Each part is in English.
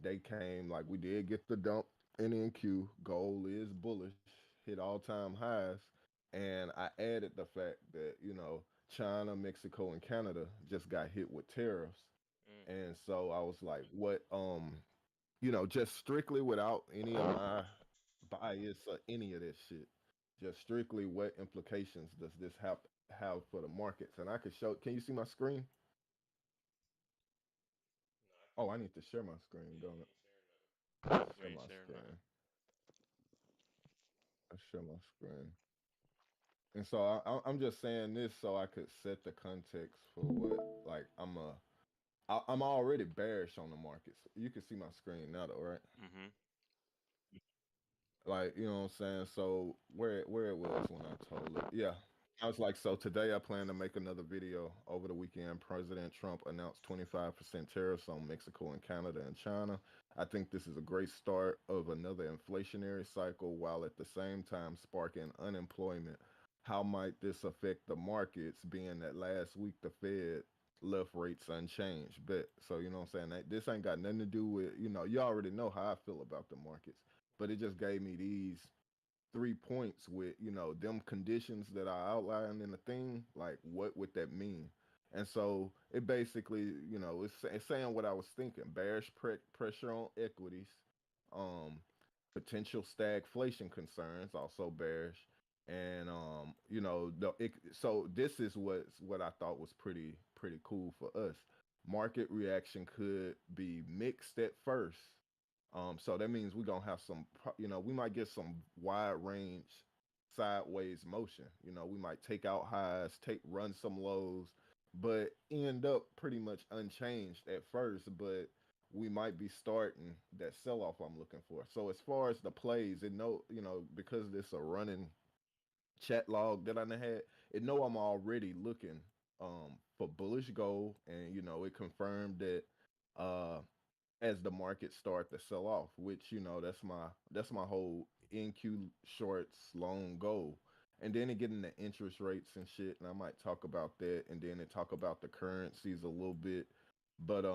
They came like we did get the dump in NQ. Gold is bullish, hit all time highs, and I added the fact that China, Mexico, and Canada just got hit with tariffs, Mm-hmm. and so I was like, what? Just strictly without any of my bias or any of this shit. Just strictly what implications does this have for the markets? And I could show. Can you see my screen? No, I Oh, can't. I need to share my screen, Yeah, don't you it? ain't sharing nothing. You Share ain't my sharing nothing. screen. I share my screen. And so I'm just saying this so I could set the context for what like I'm already bearish on the markets. You can see my screen now, though, right? Mm-hmm. Like, you know what I'm saying? So where it was when I told it. Yeah. I was like, so today I plan to make another video. Over the weekend, President Trump announced 25% tariffs on Mexico and Canada and China. I think this is a great start of another inflationary cycle while at the same time sparking unemployment. How might this affect the markets, being that last week the Fed left rates unchanged? But so you know what I'm saying? This ain't got nothing to do with, you already know how I feel about the markets. But it just gave me these 3 points with them conditions that I outlined in the thing. Like, what would that mean? And so it basically, it's saying what I was thinking: bearish pressure on equities, um, potential stagflation concerns, also bearish, and so this is what I thought was pretty cool for us. Market reaction could be mixed at first, so that means we're gonna have we might get some wide range sideways motion. We might take out highs, run some lows, but end up pretty much unchanged at first. But we might be starting that sell off I'm looking for. So as far as the plays, because this a running chat log that I done had, it know I'm already looking for bullish gold, and it confirmed that uh as the market start to sell off, which that's my whole NQ shorts long goal. And then it get into interest rates and shit, and I might talk about that, and then it talk about the currencies a little bit. But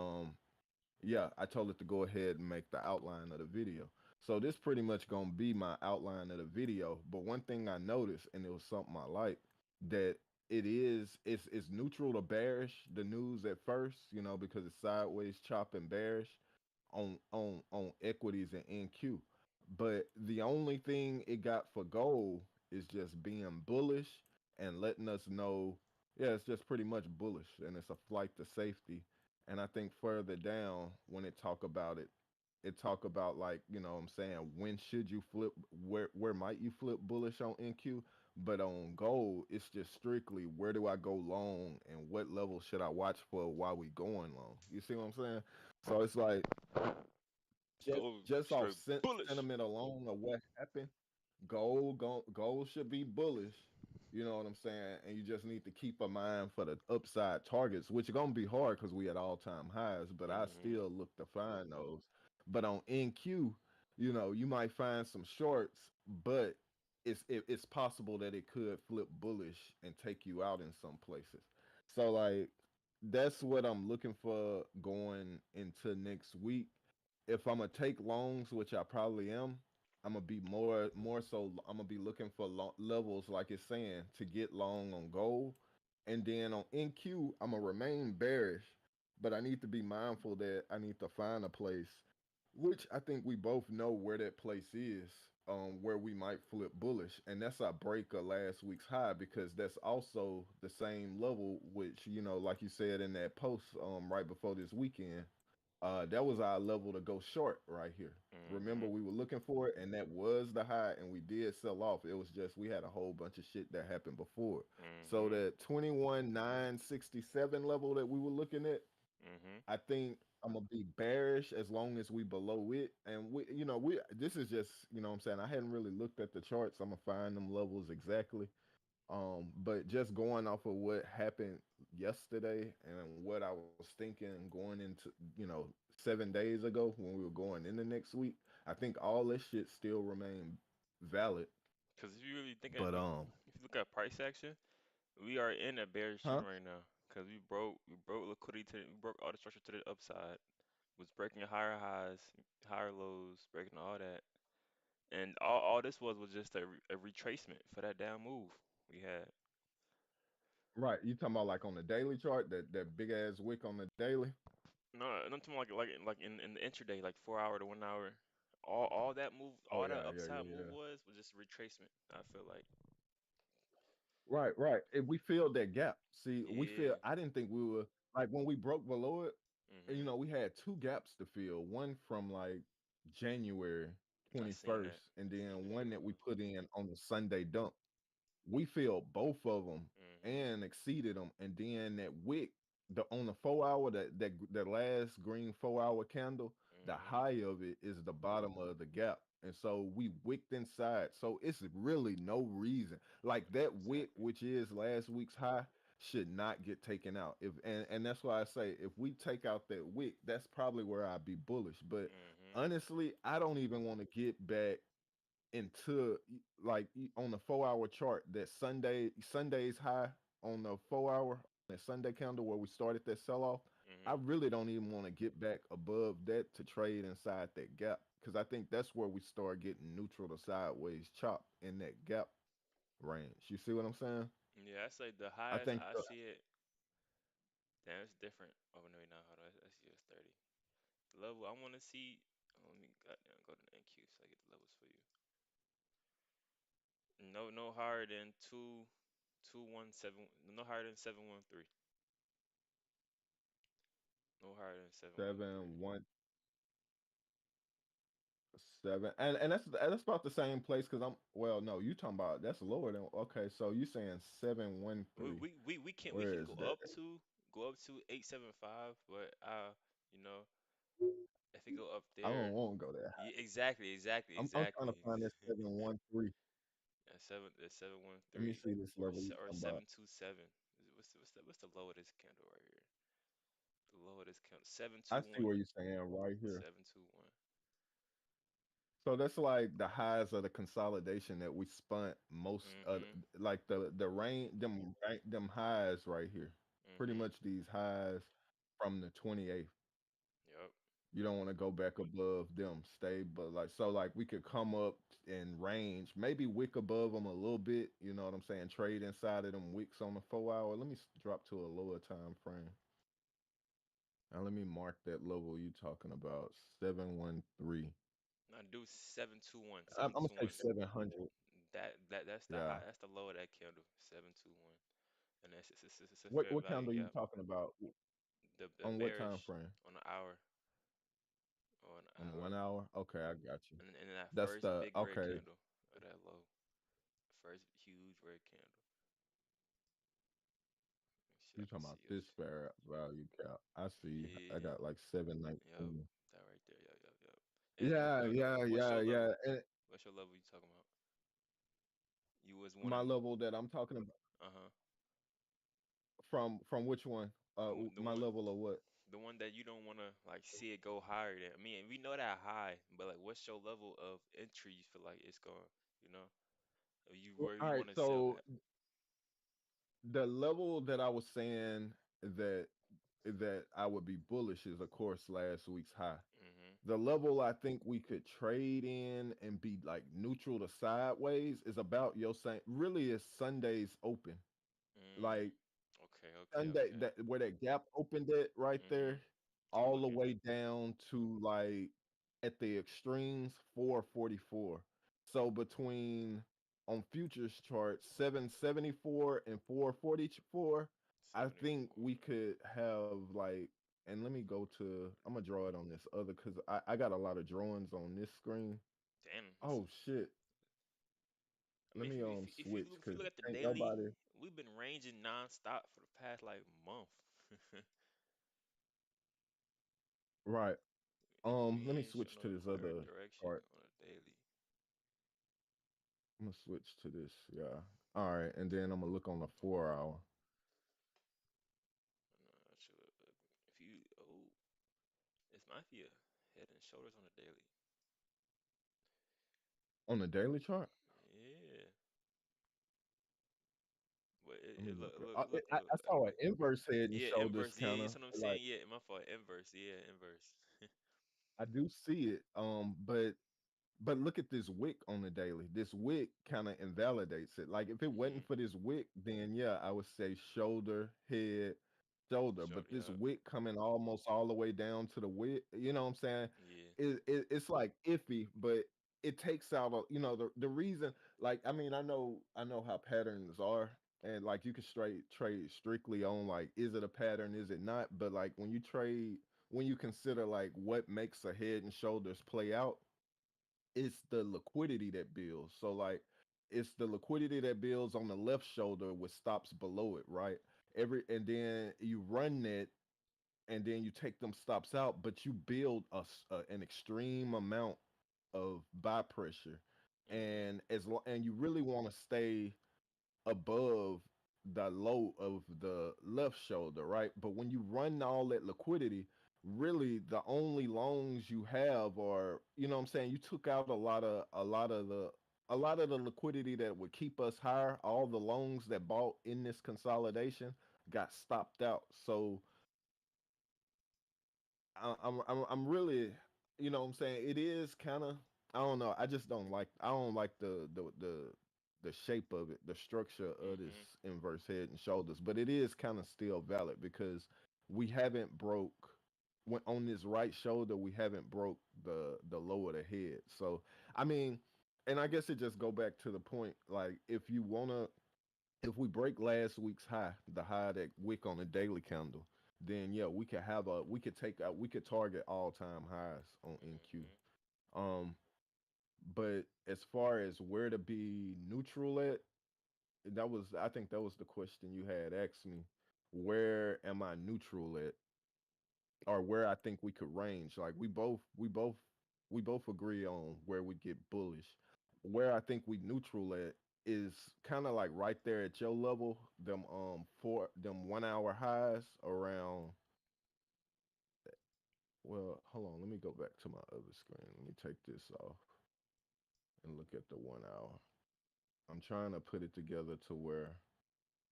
yeah, I told it to go ahead and make the outline of the video. So this pretty much gonna be my outline of the video. But one thing I noticed, and it was something I like, that it's neutral to bearish the news at first, because it's sideways chopping bearish on equities and NQ. But the only thing it got for gold is just being bullish and letting us know, yeah, it's just pretty much bullish, and it's a flight to safety. And I think further down when it talk about, like, what I'm saying, when should you flip, where might you flip bullish on NQ, but on gold it's just strictly where do I go long and what level should I watch for while we going long. You see what I'm saying? So it's like Go just off straight bullish. sentiment alone of what happened, gold should be bullish. You know what I'm saying? And you just need to keep a mind for the upside targets, which are gonna be hard because we at all time highs. But I Mm-hmm. still look to find those. But on NQ, you might find some shorts, but it's possible that it could flip bullish and take you out in some places. So like that's what I'm looking for going into next week. If I'm gonna take longs, which I probably am, I'm gonna be more so. I'm gonna be looking for levels like it's saying to get long on gold, and then on NQ, I'm gonna remain bearish, but I need to be mindful that I need to find a place, which I think we both know where that place is, where we might flip bullish, and that's our break of last week's high, because that's also the same level, which like you said in that post, right before this weekend, that was our level to go short right here. Remember, Mm-hmm. we were looking for it, and that was the high, and we did sell off. It was just we had a whole bunch of shit that happened before. So Mm-hmm. that 21,967 level that we were looking at, Mm-hmm. I think I'm gonna be bearish as long as we below it. And we this is just what I'm saying. I hadn't really looked at the charts. I'm gonna find them levels exactly. But just going off of what happened yesterday and what I was thinking going into, 7 days ago when we were going into next week, I think all this shit still remain valid. Because if you really think, But if you look at price action, we are in a bearish huh? trend right now. Because we broke liquidity to, we broke all the structure to the upside. was breaking higher highs, higher lows, breaking all that. And all this was just a retracement for that down move we had. Right. You talking about like on the daily chart, that big ass wick on the daily? No, I'm talking like in the intraday, like 4 hour to 1 hour. All that move, Oh all that yeah, yeah, upside yeah, move yeah. was just a retracement. I feel like. Right, right. And we filled that gap. See, we feel Yeah. I didn't think we were like when we broke below it, and, Mhm. we had two gaps to fill. One from like January I seen that. 21st, and I seen then that. one that we put in on the Sunday dump. We filled both of them Mhm. and exceeded them. And then that wick, the on the 4 hour, that last green 4 hour candle, the Mhm. high of it is the bottom of the gap. And so we wicked inside. So it's really no reason. Like that wick, Exactly. which is last week's high, should not get taken out. If and that's why I say if we take out that wick, that's probably where I'd be bullish. But Mhm. honestly, I don't even want to get back into like on the 4 hour chart that Sunday's high on the 4 hour that Sunday candle where we started that sell off. I Mhm. really don't even want to get back above that to trade inside that gap because I think that's where we start getting neutral to sideways chop in that gap range. You see what I'm saying? Yeah, I say the I highest think I see it. Damn, it's different. Oh no, wait, no, hold on. I see it's 30. The level I want to see. Oh, let me goddamn go to the NQ so I get the levels for you. No higher than 217. No higher than 713. No higher than 713. 717, and that's about the same place because I'm well no you talking about that's lower than okay so you saying 713. We can Where is that? go up to 875, but you know, if it go up I don't there, want to go there. yeah, exactly, exactly, I'm trying to exactly. find that 713. Yeah, seven one Let me three see this or level you or talking about. 727. What's the low of this candle right here? The low of this candle I see 721. where you're saying right here. 721. So that's like the highs of the consolidation that we spent most of, Mhm. like the rain them highs right here. Pretty Mhm. much these highs from the 28th. Yep. You don't want to go back above them. Stay, but like so, like we could come up in range, maybe wick above them a little bit. You know what I'm saying? Trade inside of them wicks on the 4 hour. Let me drop to a lower time frame. Now let me mark that level you talking about. 713. Now do 721. I'm gonna say 721. 700. That's the Yeah. high. That's the low of that candle. 721. And it's a What fair what value candle you gap. talking about? The On what time bearish frame? on the hour or an On the hour. 1 hour? Okay, I got you. And then that That's first the big red okay. candle or that low. First huge red candle. Let me see if You I can talking about see this us. fair value cap? I see. I Yeah. got like Yep. 719. That right there. Yep. Yep. Yep. And Yeah, yeah, what's yeah, your yeah. level? And What's your level you talking about? You was my wanting. level that I'm talking about Uh-huh. from which one? The My one level of what? the one that you don't want to like see it go higher than. I mean, we know that high, but like, what's your level of entry? You feel like it's going, you know, or you where All you right, want to sell so at? the level that I was saying that I would be bullish is of course last week's high. Mhm. The level I think we could trade in and be like neutral to sideways is about your same really is Sunday's open. Mm. Like Okay. Okay. Sunday Okay. that where that gap opened it right Mhm. there, I'm all the looking. way down to like at the extremes 444. So between on futures chart 774 and 444, I think 74. we could have like and let me go to I'm gonna draw it on this other because I got a lot of drawings on this screen. Damn. Oh shit. I Let mean, me switch if you because look at the ain't daily, nobody we've been ranging nonstop for the past like month. right. We Let me ain't switch showing no to this clear other direction chart. on a daily. I'm gonna switch to this. Yeah. All right, and then I'm gonna look on the 4 hour. Nah, if you it's might be a head and shoulders on the daily. On the daily chart. Yeah, but Let me it look. look I saw an inverse head and yeah, shoulders inverse. Yeah, kind of that's what I'm like saying. Yeah, my fault. Inverse. Yeah, inverse. I do see it. But look at this wick on the daily. This wick kind of invalidates it. Like if it wasn't Mhm. for this wick, then yeah, I would say shoulder, head, shoulder. But Shorty, this yeah. wick coming almost all the way down to the wick, you know what I'm saying? Yeah. It's like iffy, but it takes out the reason. Like I know how patterns are, and like you can straight trade strictly on like is it a pattern, is it not? But like when you consider like what makes a head and shoulders play out, it's the liquidity that builds. So like it's the liquidity that builds on the left shoulder which stops below it, right? And then you run that and then you take them stops out, but you build an extreme amount of buy pressure, Mhm. and you really want to stay above the low of the left shoulder, right? But when you run all that liquidity, really the only loans you have are, you know what I'm saying, you took out a lot of the liquidity that would keep us higher. All the loans that bought in this consolidation got stopped out. So I'm really, you know what I'm saying, it is kind of, I don't know, I don't like the shape of it, the structure of this Mhm. inverse head and shoulders, but it is kind of still valid because we haven't broke when on this right shoulder, we haven't broke the lower the head. So I mean, and I guess it just go back to the point, like if we break last week's high, the high that wick on the daily candle, then yeah, we could target all time highs on NQ. Mhm. Um, but as far as where to be neutral at, I think that was the question you had asked me. Where am I neutral at, or where I think we could range? Like we both agree on where we get bullish. Where I think we neutral at is kind of like right there at your level. Them 1 hour highs around. Well, hold on. Let me go back to my other screen. Let me take this off and look at the 1 hour. I'm trying to put it together to where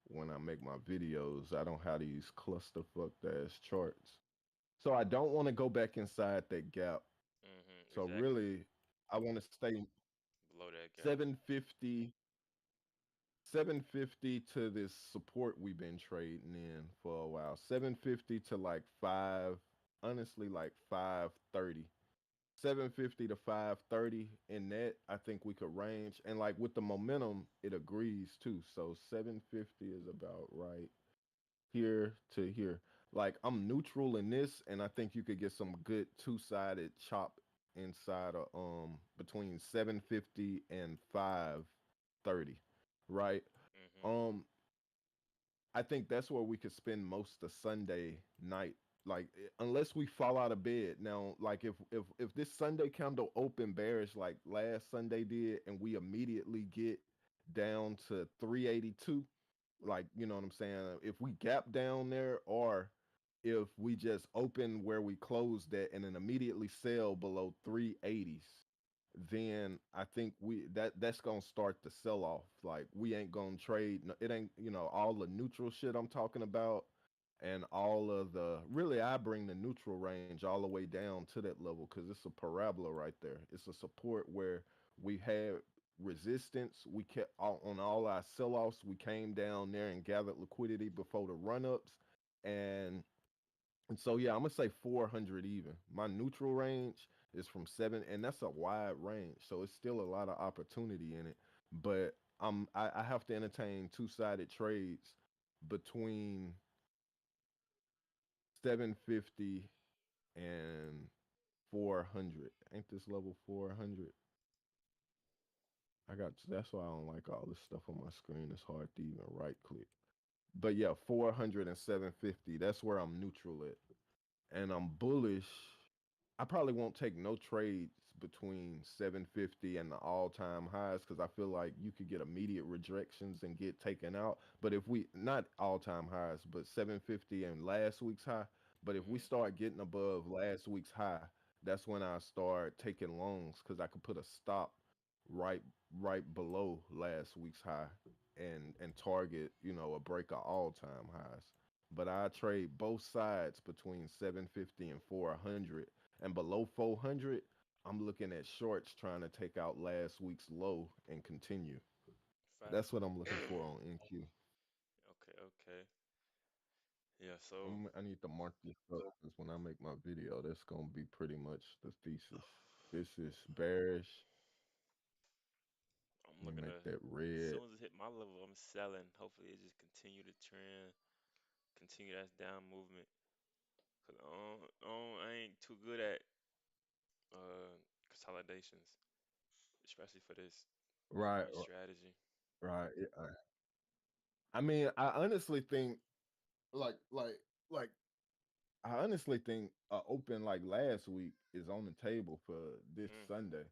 when I make my videos, I don't have these clusterfucked ass charts. So I don't want to go back inside that gap. Mhm. So Exactly. really, I want to stay Below that gap. 750 750 to this support we've been trading in for a while. 750 to like 5, honestly like 530. 750 to 530 in that I think we could range, and like with the momentum it agrees too. So 750 is about right here to here. Like I'm neutral in this, and I think you could get some good two-sided chop inside of between 750 and 530, right? Mhm. Um I think that's where we could spend most of Sunday night. Like unless we fall out of bed. Now, like if this Sunday candle open bearish like last Sunday did, and we immediately get down to 382, like you know what I'm saying, if we gap down there, or if we just open where we closed at and then immediately sell below 380s, then I think that's gonna start the sell off. Like we ain't gonna trade. It ain't, all the neutral shit I'm talking about, and all of the really I bring the neutral range all the way down to that level because it's a parabola right there. It's a support where we had resistance. We kept on all our sell offs. We came down there and gathered liquidity before the run ups, and so yeah, I'm gonna say 400 even. My neutral range is from 7, and that's a wide range, so it's still a lot of opportunity in it. But I have to entertain two-sided trades between 750 and 400. Ain't this level 400? That's why I don't like all this stuff on my screen. It's hard to even right click. But yeah, 400 and 750. That's where I'm neutral at, and I'm bullish. I probably won't take no trades between 750 and the all-time highs because I feel like you could get immediate rejections and get taken out. But if we not all-time highs, but 750 and last week's high, but if we Mhm. start getting above last week's high, that's when I start taking longs because I could put a stop right right below last week's high and target, a break of all-time highs. But I trade both sides between 750 and 400, and below 400, I'm looking at shorts trying to take out last week's low and continue. That's Facts. what I'm looking for on NQ. Okay, okay. Yeah, so I need to mark this up because when I make my video, that's gonna be pretty much the thesis. This is bearish. I'm Let me looking make to, that as red. soon as it hit my level, I'm selling. Hopefully, it just continue the trend, continue that down movement. Cause I ain't too good at consolidations, especially for this Right, current strategy. right. Yeah. I mean, I honestly think like like like I honestly think open like last week is on the table for this Mm, Sunday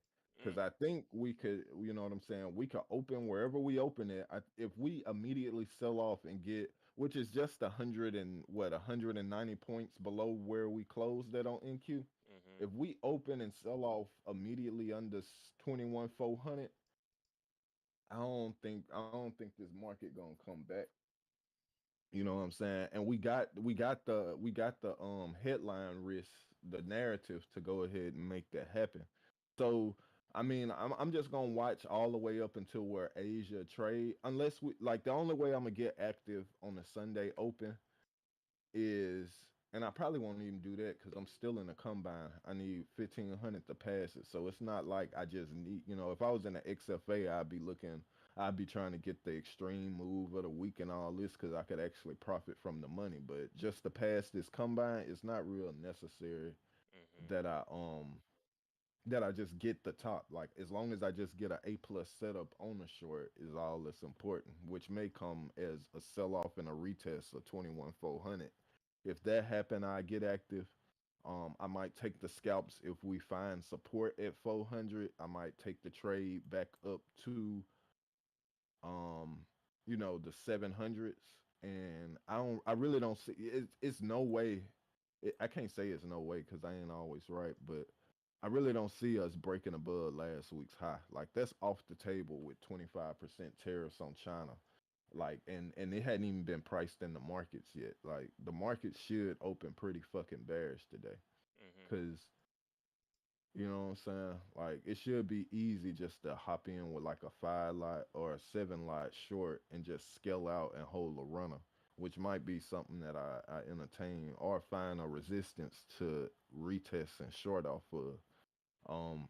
because mm, I think we could, you know what I'm saying? We could open wherever we open it. If we immediately sell off and get, which is just 190 points below where we closed at on NQ. mm-hmm, If we open and sell off immediately under 21,400, I don't think this market gonna come back. You know what I'm saying? And we got the headline risk, the narrative to go ahead and make that happen. So I mean, I'm just gonna watch all the way up until where Asia trade. Unless we like the only way I'm gonna get active on the Sunday open is, and I probably won't even do that because I'm still in the combine. I need 1,500 to pass it, so it's not like I just need. If I was in the XFA, I'd be trying to get the extreme move of the week and all this because I could actually profit from the money. But just to pass this combine, it's not real necessary mm-hmm, that I just get the top. Like as long as I just get a plus setup on the short is all that's important, which may come as a sell off and a retest of 21,400. If that happen, I get active. I might take the scalps if we find support at 400. I might take the trade back up to um, the 700s, and I really don't see it's no way. I can't say it's no way because I ain't always right, but I really don't see us breaking above last week's high. Like that's off the table with 25% tariffs on China. Like and it hadn't even been priced in the markets yet. Like the market should open pretty fucking bearish today. mm-hmm. Cause you know what I'm saying? Like it should be easy just to hop in with like a 5 lot or a 7 lot short and just scale out and hold a runner, which might be something that I entertain or find a resistance to retest and short off of. Um,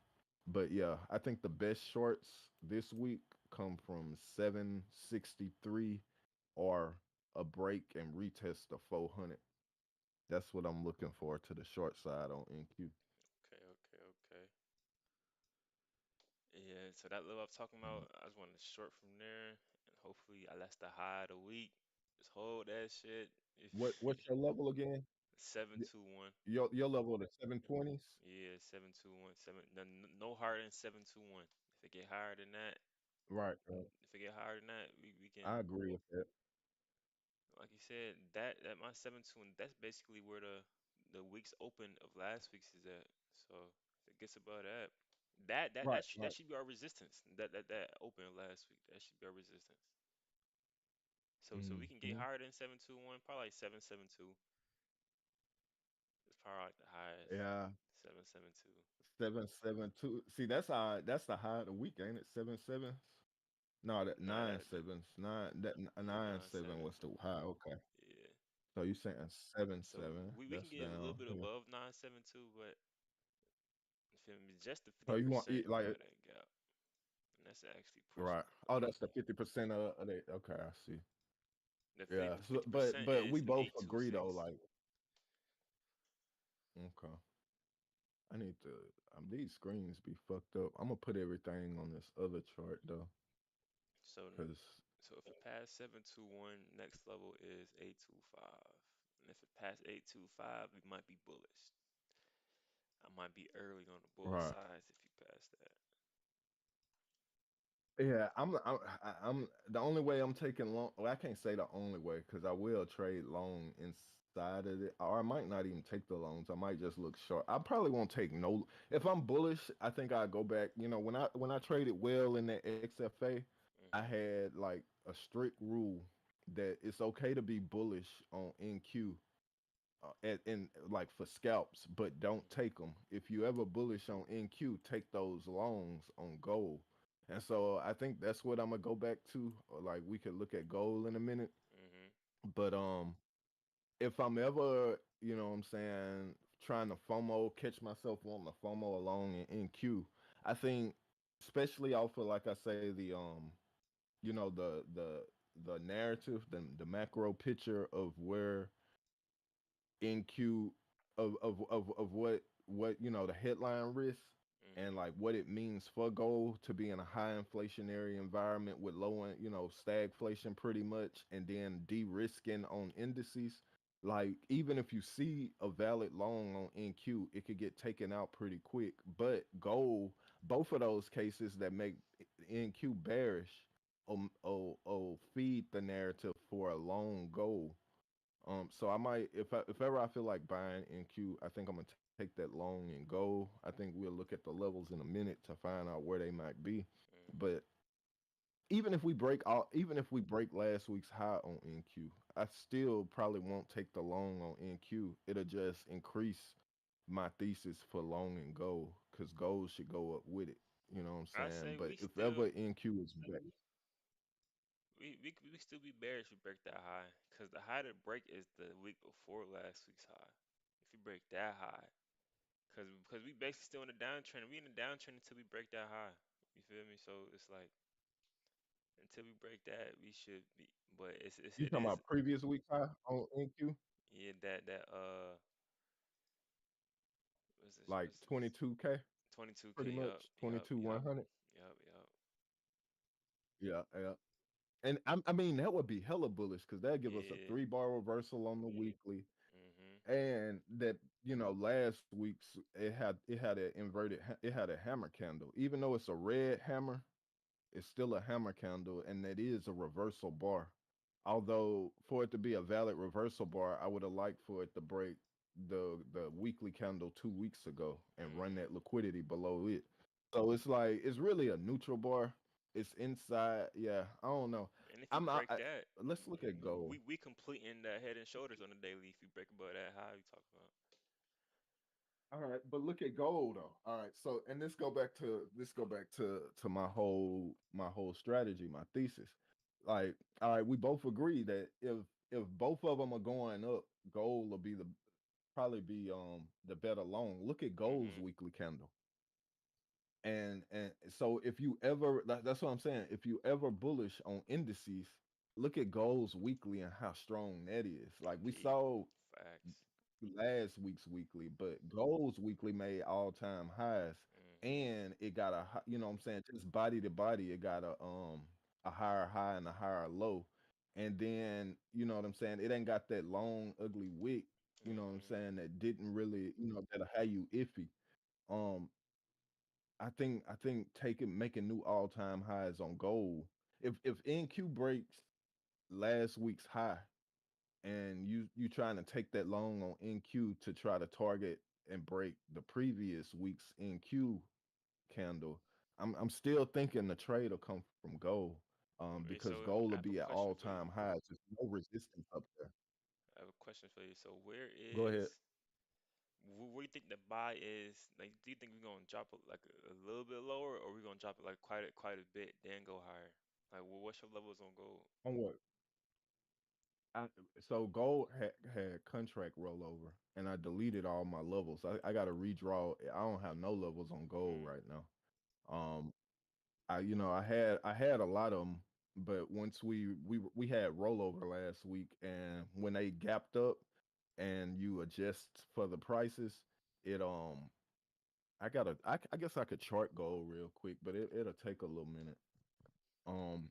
but yeah, I think the best shorts this week come from 763 or a break and retest the 400. That's what I'm looking for to the short side on NQ. Okay, okay, okay. Yeah, so that level I'm talking about, I just want to short from there, and hopefully that's the high of the week. Just hold that shit. If What's your level again? seven two one, Your level of the 720s? yeah, 721, no higher than 721. If it get higher than that, Right, right. if it get higher than that, we can, I agree with that. like you said, that my 721, that's basically where the weeks open of last week's is at. So if it gets above that, Right, that right. should be our resistance. That open last week, that should be our resistance. So we can get Hmm. higher than 721, probably like 772. It's probably like the highest. Yeah, 772. 772. See, that's the high of the week, ain't it? 7 sevens. No, that Nah, nine sevens. yeah, Nine nine seven seven. was the high. Okay. Yeah. So you saying 7 7? So we can That's get a little down bit here. above 972, but you feel me? Just the So you want 50% like of that gap, and that's actually pushing right? it. Oh, that's the 50% of the. Okay, I see. The Yeah. So, 50% but we is both agree though. 826. Like, okay. I need to. These screens be fucked up. I'm gonna put everything on this other chart though, So cause so if it passed 721, next level is 825. And if it passed 825, we might be bullish. I might be early on the bull right. size if you pass that. Yeah, I'm the only way I'm taking long. Well, I can't say the only way because I will trade long inside of it, or I might not even take the loans. I might just look short. I probably won't take no. If I'm bullish, I think I'll go back. When I traded well in the XFA, I Hmm. had like a strict rule that it's okay to be bullish on NQ in like for scalps, but don't Mhm. take them. If you ever bullish on NQ, take those longs on gold. And so I think that's what I'm gonna go back to. Or like we could look at gold in a minute, Mhm. but if I'm ever, what I'm saying, trying to FOMO, catch myself wanting to FOMO along in NQ, I think, especially off of like I say the narrative, the macro picture of where NQ of what the headline risk and Mhm. like what it means for gold to be in a high inflationary environment with low stagflation pretty much, and then de-risking on indices. Like even if you see a valid long on NQ, it could get taken out pretty quick. But gold, both of those cases that make NQ bearish, feed the narrative for a long gold. So I might, if ever I feel like buying NQ, I think I'm gonna take that long and go. I think we'll look at the levels in a minute to find out where they might be. Mhm. But even if we break last week's high on NQ, I still probably won't take the long on NQ. It'll just increase my thesis for long and gold because gold should go up with it. You know what I'm I saying? say But we if ever still NQ is back, we still be bearish if we break that high, cause the high to break is the week before last week's high. If we break that high, cause we basically still in the downtrend. We in the downtrend until we break that high. You feel me? So it's like until we break that, we should be. But you it talking is about previous week's high on NQ, yeah that like what's this 22K, pretty 22K. Yup, much yup, 22 yup, 100. yup, yup. Yeah, yeah. And I mean that would be hella bullish because that'd give us a Yeah. 3 bar reversal on the weekly, Mhm. and that last week's it had an it had a hammer candle. Even though it's a red hammer, it's still a hammer candle, and that is a reversal bar. Although for it to be a valid reversal bar, I would have liked for it to break the weekly candle 2 weeks ago and run Mhm. that liquidity below it. So it's like it's really a neutral bar. It's inside. Yeah, I don't know. And if you I'm not. break that, Let's look at gold. we completing that head and shoulders on the daily. If you break above that high, we talk about. All right, but look at gold though. All right, so and this go back to my whole strategy, my thesis. Like, all right, we both agree that if both of them are going up, gold will be the probably be the better long. Look at gold's Mhm. weekly candle. And so if you ever that's what I'm saying, if you ever bullish on indices, look at gold's weekly and how strong that is. Like we Yeah. saw Facts. last week's weekly, but gold's weekly made all-time highs, Mhm. and it got what I'm saying, just body to body, it got a higher high and a higher low. And then, you know what I'm saying, it ain't got that long ugly wick, you know what I'm Mhm. saying, that didn't really, that'll have you iffy. Um I think taking making new all-time highs on gold. If NQ breaks last week's high, and you trying to take that long on NQ to try to target and break the previous week's NQ candle, I'm still thinking the trade will come from gold, Okay, because so gold will I have a be at question all for you. time highs. There's no resistance up there. I have a question for you. So where Go ahead. is where do you think the buy is? Like, do you think we're gonna drop it like a little bit lower, or we're gonna drop it like quite a bit, then go higher? Like, what's your levels on gold? On what? I, so gold had contract rollover, and I deleted all my levels. I got to redraw. I don't have no levels on gold Mm. right now. Um, I had a lot of them, but once we had rollover last week, and when they gapped up, and you adjust for the prices, it I guess I could chart gold real quick, but it'll take a little minute. Um,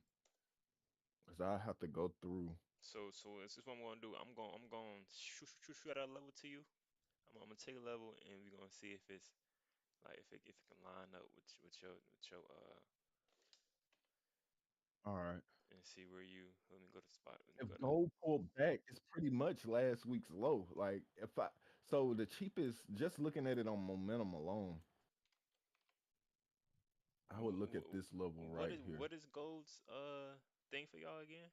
cause I have to go through. So this is what I'm gonna do. I'm going to shoot at a level to you. I'm gonna take a level, and we're gonna see if it's like if it can line up with your All right. and see where you. Let me go to spot. Let me If go to. gold pulled back, it's pretty much last week's low. Like if I so the cheapest, just looking at it on momentum alone, I would look at this level right here. What is gold's thing for y'all again?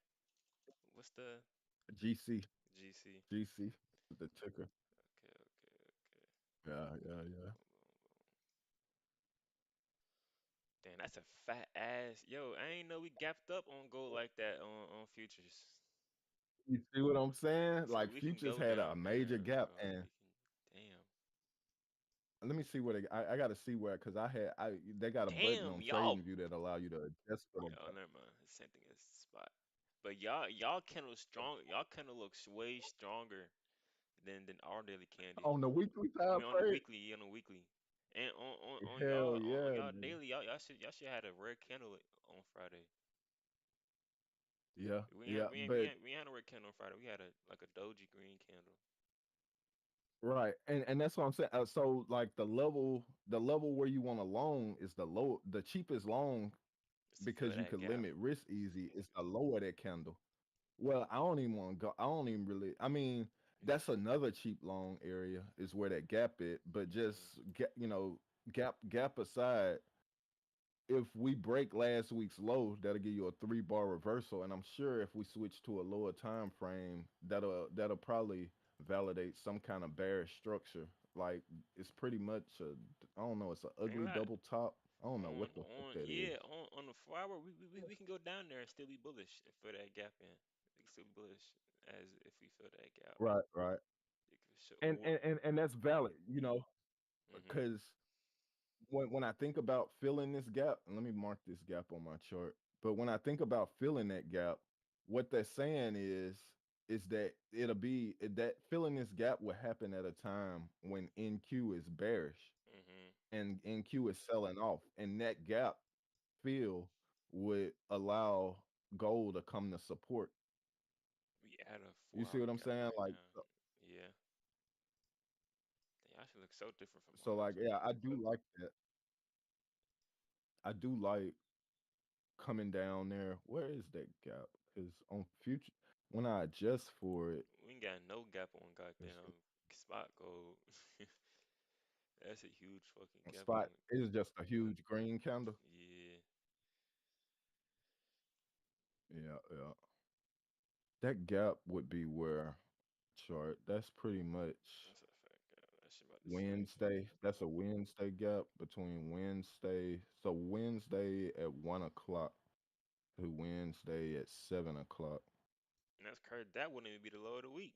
What's the GC, GC? GC. the ticker. Okay, okay, okay. Yeah, yeah, yeah. Boom, boom, boom. Damn, that's a fat ass. Yo, I ain't know we gapped up on gold like that on futures. You see what I'm saying? So Like we can futures go had a down major there, gap, bro. and We can. Damn. let me see where I got to see where because I they got a button Damn, on y'all. Trading View that allow you to adjust for the Oh, gap. never mind. It's the same thing as spot. But y'all candle strong. Y'all candle looks way stronger than our daily candy. On the weekly I time mean, on the frame. weekly, yeah, on the weekly, and on Hell y'all on yeah, y'all dude. daily, y'all should had a rare candle on Friday. Yeah, We yeah, ain't we ain't we but ain't we ain't had a red candle on Friday. We had a like a doji green candle. right, and that's what I'm saying. So like the level where you want to long is the cheapest long Just to fill because you that could gap. limit risk easy is the lower that candle. Well, I don't even want to go. I don't even really. I mean, Yeah. that's another cheap long area is where that gap is. But just Mhm. get gap aside. If we break last week's low, that'll give you a 3 bar reversal, and I'm sure if we switch to a lower time frame, that'll probably validate some kind of bearish structure. Like it's pretty much a I don't know. It's an Ain't ugly right. double top. I don't know On what the fuck on that is. yeah on the 4 hour we can go down there and still be bullish and fill that gap in. We can still be bullish as if we fill that gap. Right, right. It could show And or and and, and that's valid, mhm because when I think about filling this gap, and let me mark this gap on my chart. But when I think about filling that gap, what they're saying is that that filling this gap will happen at a time when NQ is bearish mhm. and NQ is selling off, and that gap fill would allow gold to come to support. We at a You see 4 hour what I'm gap saying? right Like now. Yeah. Y'all should look so different from so, ours. like yeah, I do like that. I do like coming down there. Where is that gap? Because on future, when I adjust for it, We ain't got no gap on let's see, goddamn spot gold. That's a huge fucking on gap spot on. is just a huge green candle. Yeah, Yeah, yeah. That gap would be where chart. That's pretty much that's a fact gap. That shit about to swing too. Wednesday. That's a Wednesday gap between Wednesday. So Wednesday at 1 o'clock to Wednesday at 7 o'clock. And that's crazy. That wouldn't even be the low of the week.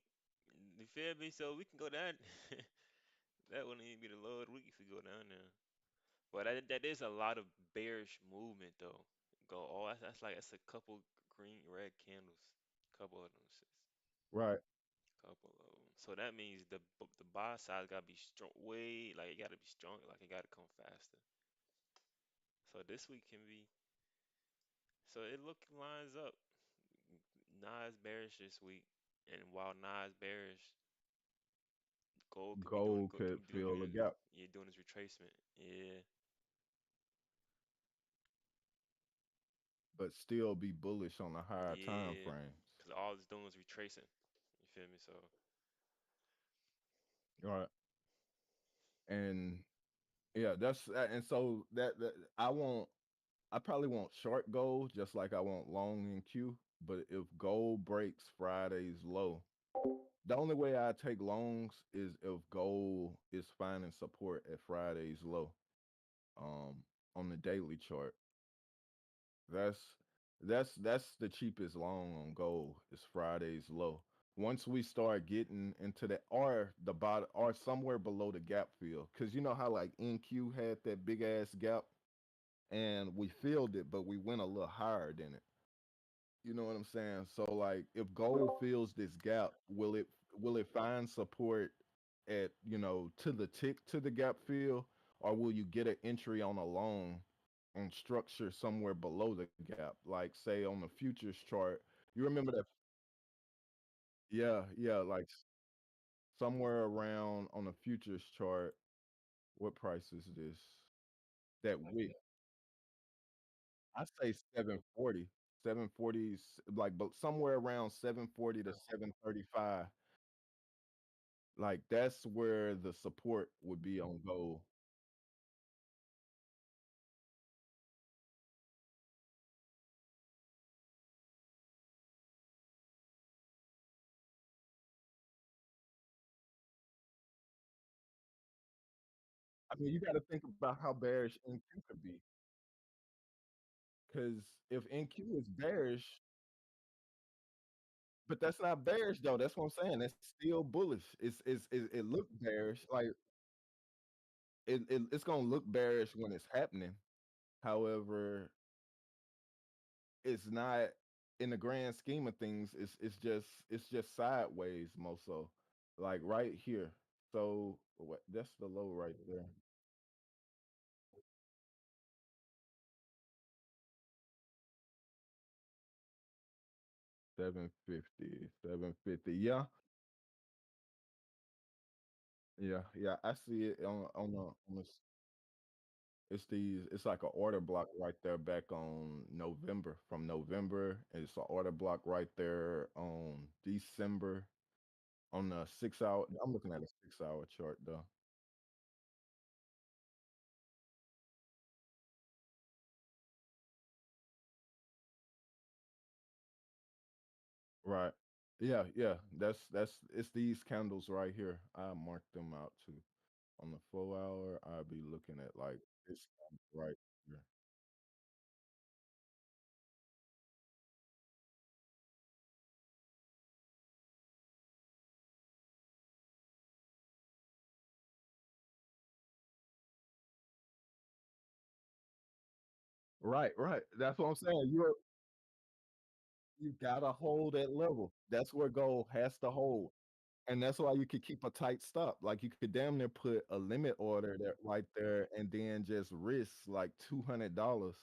You feel me? So we can go down. That wouldn't even be the low of the week if we go down there. But that is a lot of bearish movement though. Go oh that's a couple green red candles. Couple of them shits. Right. Couple of them. So that means the buy side gotta be strong way like it gotta be strong like it gotta come faster. So this week can be so it look lines up. Nas bearish this week, and while Nas bearish, gold could be doing Gold could could be fill doing the his gap, yeah doing his retracement. Yeah, but still be bullish on the higher time yeah, frames. because all it's doing is retracing. You feel me? So Right. And yeah, and so that I probably won't short gold just like I want long in Q. But if gold breaks Friday's low, the only way I take longs is if gold is finding support at Friday's low. Um, on the daily chart, that's that's the cheapest long on gold is Friday's low. Once we start getting into that, or the bottom, or somewhere below the gap fill, because you know how like NQ had that big ass gap and we filled it, but we went a little higher than it. You know what I'm saying? So like if gold fills this gap, will it find support at, to the tick to the gap fill, or will you get an entry on a long and structure somewhere below the gap? Like say on the futures chart. You remember that? Yeah, yeah, like somewhere around on the futures chart. What price is this? That wick. I say 740. 740 like but somewhere around 740 to 735. Like that's where the support would be on gold. I mean, you got to think about how bearish NQ could be, because if NQ is bearish, but that's not bearish though. That's what I'm saying. That's still bullish. It look bearish, like it's gonna look bearish when it's happening. However, it's not in the grand scheme of things. It's just sideways most so, like right here. So what? That's the low right there. 750, 750. Yeah, yeah. I see it it's these. It's like an order block right there back on November. From November, it's an order block right there on December on the 6 hour. I'm looking at a 6 hour chart though. Right. Yeah, yeah. That's it's these candles right here. I marked them out too. On the 4 hour, I'll be looking at like this candle right here. Right, right. That's what I'm saying. You gotta hold that level. That's where gold has to hold. And that's why you could keep a tight stop. Like you could damn near put a limit order that right there and then just risk like $200.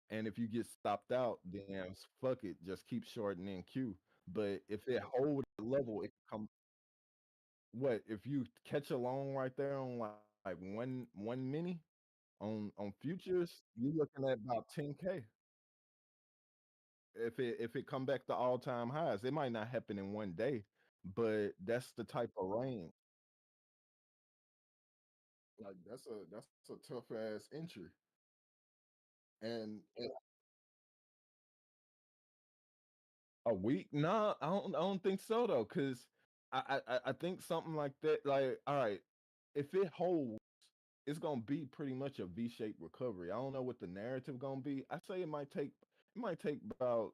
And if you get stopped out, then fuck it, just keep shorting in Q. But if it hold the level, it come what if you catch a long right there on like one mini on futures, you looking at about 10K. If it come back to all time highs, it might not happen in one day, but that's the type of range. Like that's a tough ass entry. And a week? Nah, I don't think so though, because I think something like that, like, all right, if it holds, it's gonna be pretty much a V-shaped recovery. I don't know what the narrative gonna be. I say it might take about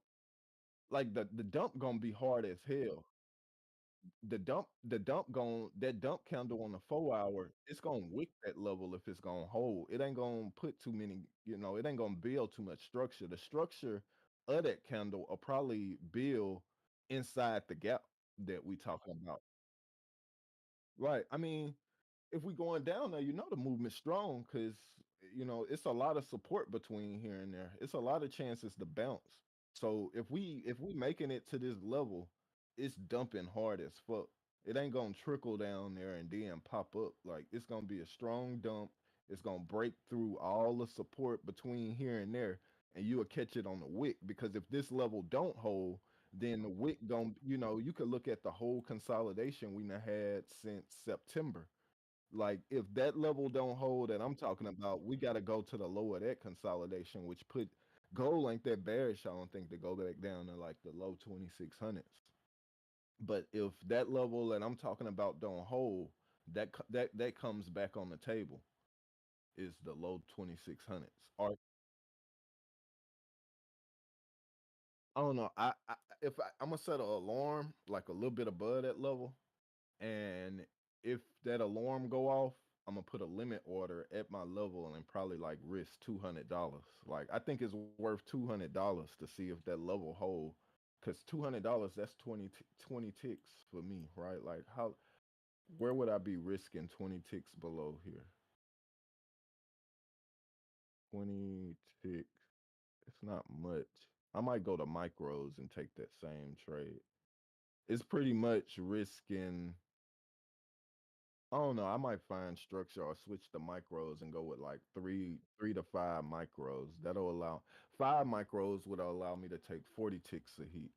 like the dump gonna be hard as hell. The dump gon' that dump candle on the 4 hour, it's gonna wick that level if it's gonna hold. It ain't gonna put too many, it ain't gonna build too much structure. The structure of that candle will probably build inside the gap that we talking about. Right. I mean, if we going down there, the movement's strong because it's a lot of support between here and there. It's a lot of chances to bounce. So if we making it to this level, it's dumping hard as fuck. It ain't gonna trickle down there and then pop up. Like it's gonna be a strong dump. It's gonna break through all the support between here and there, and you'll catch it on the wick. Because if this level don't hold, then the wick gon' you could look at the whole consolidation we done had since September. Like if that level don't hold that I'm talking about, we got to go to the low of that consolidation, which put gold ain't that bearish. I don't think to go back down to like the low 2600s. But if that level that I'm talking about don't hold, that comes back on the table is the low 2600s. Or I don't know. I'm gonna set an alarm like a little bit above that level, and if that alarm go off, I'm gonna put a limit order at my level and probably like risk $200. Like I think it's worth $200 to see if that level hold. Cause $200, that's 20 ticks for me, right? Like where would I be risking 20 ticks below here? 20 ticks. It's not much. I might go to micros and take that same trade. It's pretty much risking. I don't know. I might find structure or switch to micros and go with like three to five micros. That'll allow 5 micros would allow me to take 40 ticks of heat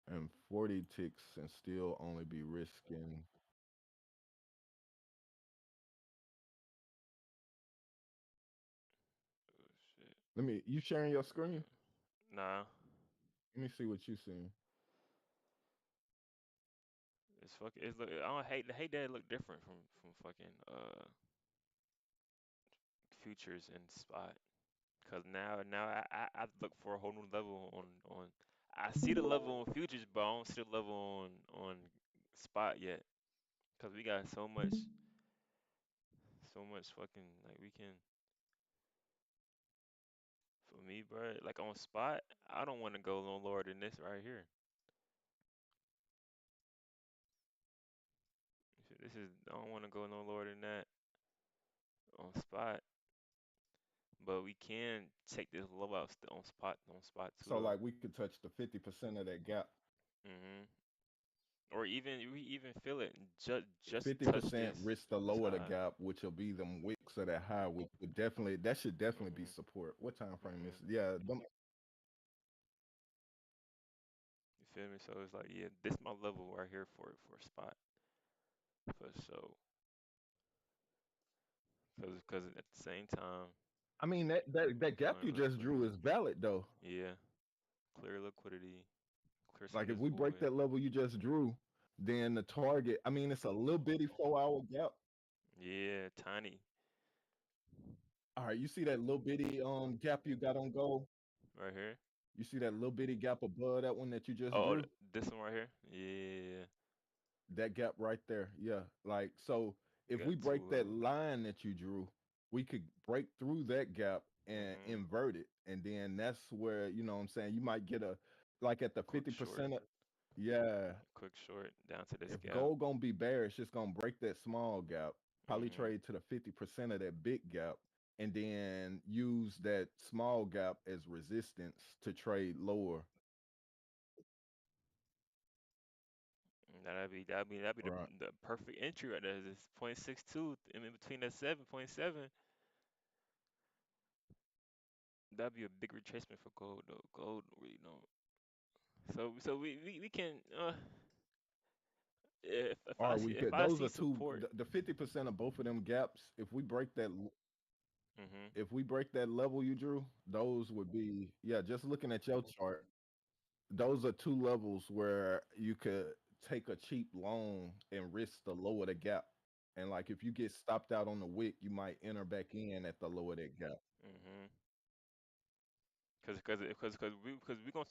and 40 ticks and still only be risking. Oh shit. You sharing your screen? Nah, Let me see what you seeing. It's fucking. It's look. I don't hate that it look different from fucking futures and spot. Cause now I look for a whole new level on. I see the level on futures, but I don't see the level on spot yet. Cause we got so much fucking like we can. For me, bro, like on spot, I don't want to go no lower than this right here. This is I don't want to go no lower than that on spot. But we can take this low out on spot too So though. like we could touch the 50% of that gap. Mhm. Or even we even feel it. Just touch 50% this risk the this lower the high. gap, which will be them wicks of that high, which would definitely that should definitely be Mhm. support. What time frame is Mhm. yeah, them, You feel me? So it's like yeah, this my level right here for spot for sure. Cause at the same time I mean that gap you declining just drew liquidity. is valid though. Yeah, clear liquidity, clear some Like of if this we break void. that level you just drew, then the target, I mean it's a little bitty 4 hour gap. Yeah, tiny All right, you see that little bitty gap you got on gold? right here. You see that little bitty gap above that one that you just Oh, drew? this one right here. Yeah, That gap right there. Yeah. Like so we if we got two break that levels. line that you drew, we could break through that gap and Mhm. invert it. And then that's where, you know what I'm saying, you might get a like at the Quick short, 50% of yeah. quick short down to this If gap. gold gonna be bearish, it's gonna break that small gap, probably Mhm. trade to the 50% of that big gap, and then use that small gap as resistance to trade lower. That'd be the Right. the perfect entry right there. It's 0.62 in between that 7.7. That'd be a big retracement for gold though. Gold really don't. So we can Or we if could I those see are two support. the 50% of both of them gaps, if we break that Mhm. if we break that level you drew, those would be yeah, just looking at your chart, those are two levels where you could take a cheap loan and risk the lower the gap. And like if you get stopped out on the wick, you might enter back in at the lower that gap. Mhm. Cause we gonna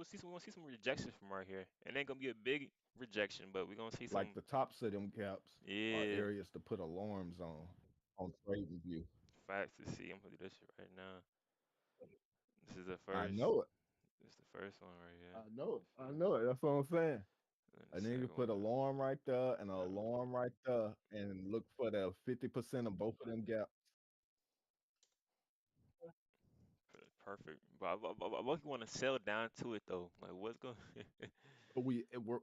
see some rejection from right here. It ain't gonna be a big rejection, but we gonna see Like some. the tops of them gaps are Yeah, areas to put alarms on trading view. facts to see. I'm gonna do this shit right now. This is the I first. know it. This is the first one right here. I know it. You I feel me? know it. That's what I'm saying. And the A nigga second put one. alarm right there and an Uh, alarm right there and look for the 50% of both of them gaps. perfect. But I look want to sell down to it though. Like what's going? But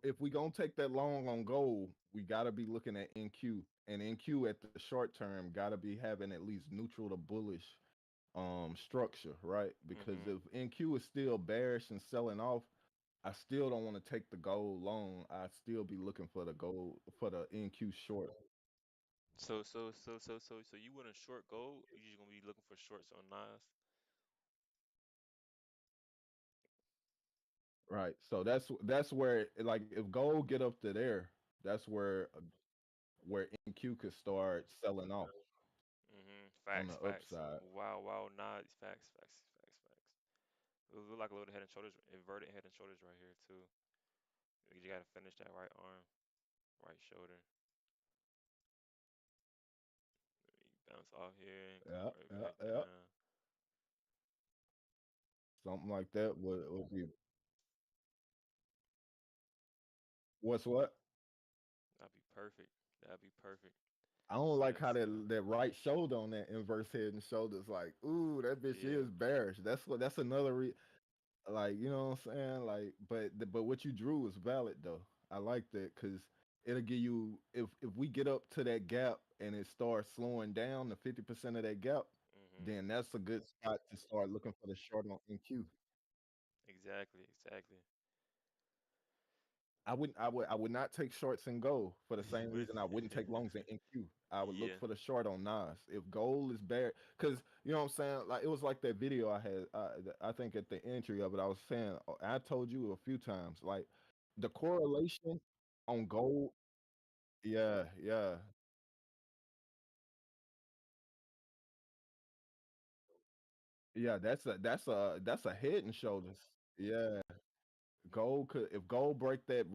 if we gonna take that long on gold, we gotta be looking at NQ. And NQ at the short term gotta be having at least neutral to bullish structure, right? Because Mhm. if NQ is still bearish and selling off, I still don't want to take the gold long. I still be looking for the gold for the NQ short. So you want to short gold? You just gonna be looking for shorts on Nas? Right. So that's where like if gold get up to there, that's where NQ could start selling off on Facts, the facts. upside. Wow, wow, Nas. Facts. It look like a little head and shoulders, inverted head and shoulders right here too. You just gotta finish that right arm, right shoulder. You bounce off here and come Yeah, right yeah, back yeah. down. Something like that would be what's what? That'd be perfect. That'd be perfect. I don't For like that how sell. that right shoulder on that inverse head and shoulders like, ooh, that bitch Yeah. is bearish. That's another like, you know what I'm saying? Like, but what you drew is valid though. I like that because it'll give you if we get up to that gap and it starts slowing down to 50% of that gap, Mhm. then that's a good spot to start looking for the short on NQ. Exactly. I would not take shorts in gold for the You same would. reason I wouldn't take longs in NQ. I would look Yeah. for the short on Nas. If gold is bear, because you know what I'm saying. Like it was like that video I had. I think at the entry of it, I was saying I told you a few times like the correlation. on gold. Yeah, yeah, yeah. That's a head and shoulders. Yeah, gold could if gold break that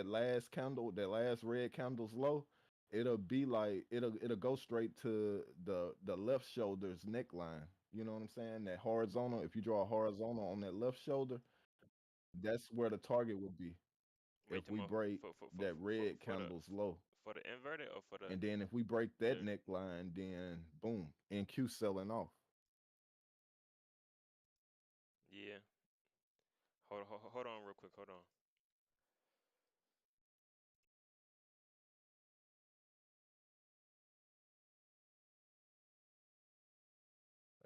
last candle, that last red candle's low, it'll go straight to the left shoulder's neckline. You know what I'm saying? That horizontal. If you draw a horizontal on that left shoulder, that's where the target would be Wait, if them we break that red for the candle's low. for the inverted or for the And then if we break that yeah neckline, then boom, NQ selling off. yeah. Hold on real quick. Hold on.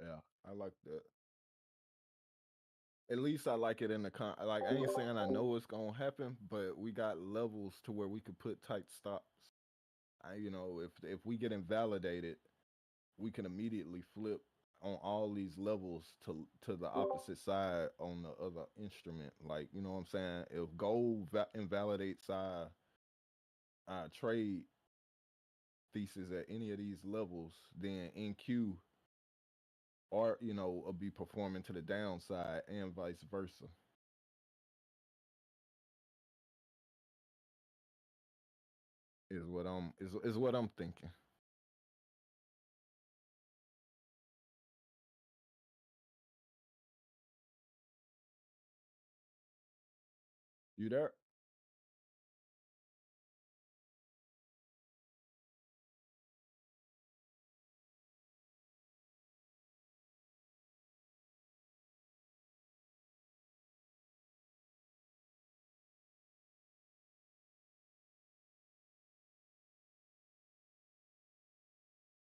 Yeah, I like that. At least I like it in the like I ain't saying I know it's gonna happen, but we got levels to where we could put tight stops. If we get invalidated, we can immediately flip on all these levels to the opposite side on the other instrument. Like you know what I'm saying? If gold invalidates our trade thesis at any of these levels, then NQ or will be performing to the downside and vice versa. Is what I'm thinking. You there?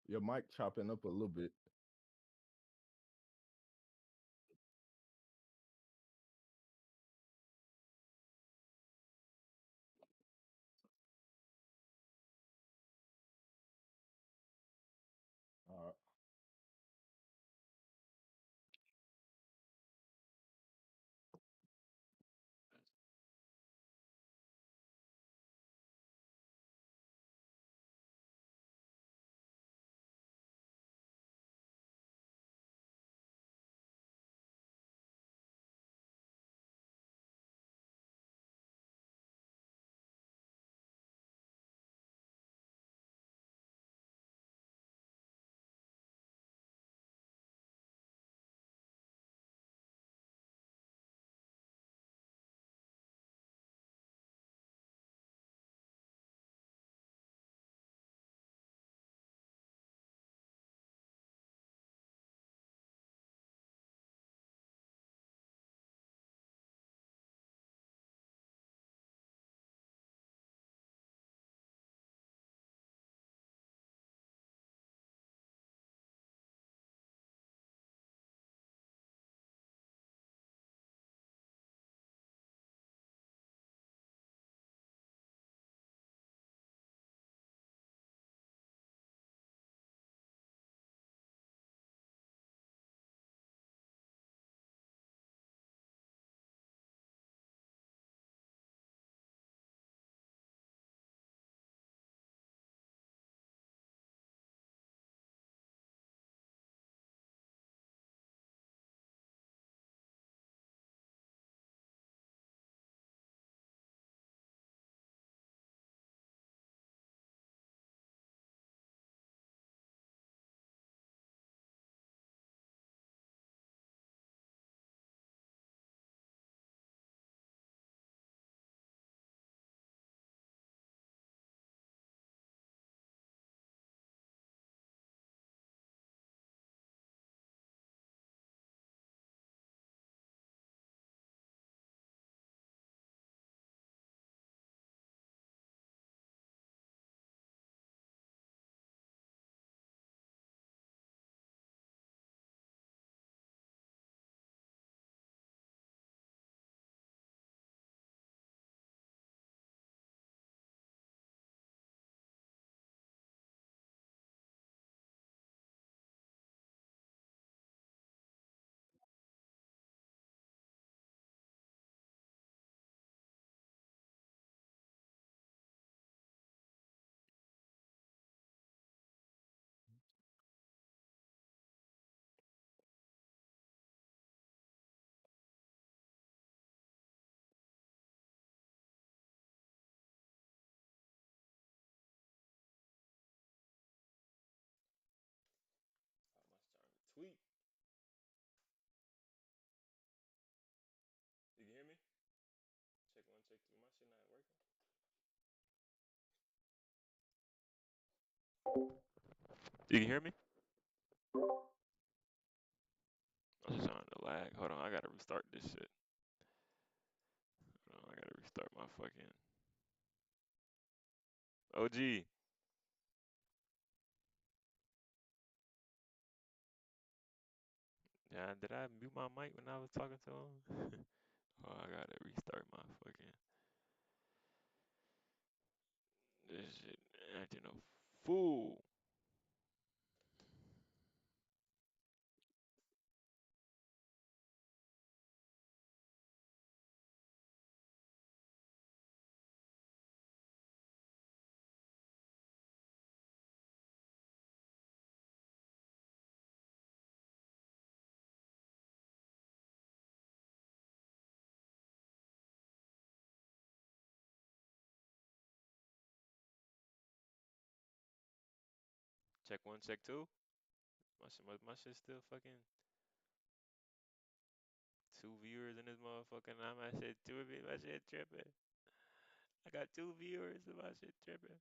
Your mic chopping up a little bit. Uh, tweet. You can hear me? Check one, check two. My shit not working. You can hear me? I'm just on the lag. Hold on, I gotta restart this shit. Hold on, I gotta restart my fucking OG. Yeah, did I mute my mic when I was talking to him? Oh, I gotta restart my fucking this shit acting a fool. Check one, check two. My shit still fucking two viewers in this motherfucking. I'm my shit two of it. My shit tripping. I got two viewers and my shit tripping.